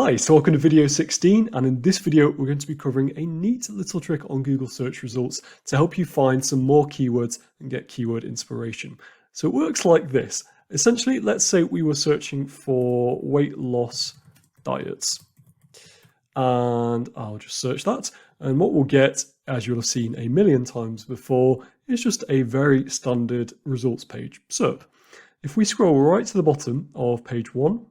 Hi, so welcome to video 16, and in this video we're going to be covering a neat little trick on Google search results to help you find some more keywords and get keyword inspiration. So it works like this. Essentially, let's say we were searching for weight loss diets, and I'll just search that, and what we'll get, as you'll have seen a million times before, is just a very standard results page, SERP. If we scroll right to the bottom of page 1,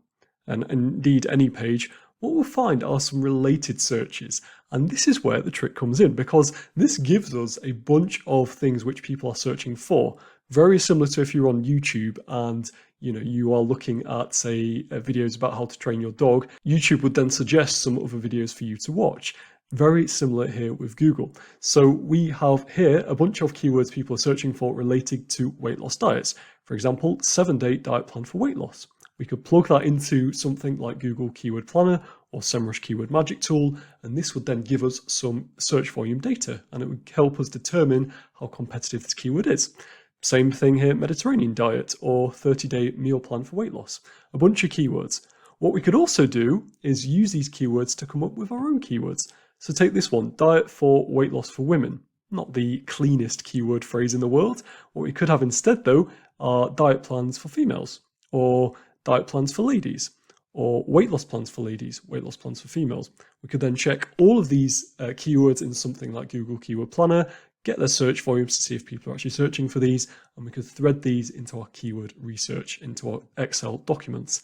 and indeed any page, what we'll find are some related searches. And this is where the trick comes in, because this gives us a bunch of things which people are searching for. Very similar to if you're on YouTube and you are looking at, say, videos about how to train your dog, YouTube would then suggest some other videos for you to watch. Very similar here with Google. So we have here a bunch of keywords people are searching for related to weight loss diets. For example, 7-day diet plan for weight loss. We could plug that into something like Google Keyword Planner or SEMrush Keyword Magic Tool, and this would then give us some search volume data, and it would help us determine how competitive this keyword is. Same thing here, Mediterranean diet or 30-day meal plan for weight loss. A bunch of keywords. What we could also do is use these keywords to come up with our own keywords. So take this one, diet for weight loss for women. Not the cleanest keyword phrase in the world. What we could have instead, though, are diet plans for females, or diet plans for ladies, or weight loss plans for ladies, weight loss plans for females. We could then check all of these keywords in something like Google Keyword Planner, get their search volumes to see if people are actually searching for these, and we could thread these into our keyword research, into our Excel documents.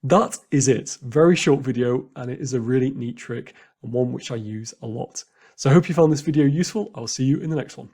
That is it. Very short video, and it is a really neat trick and one which I use a lot. So I hope you found this video useful. I'll see you in the next one.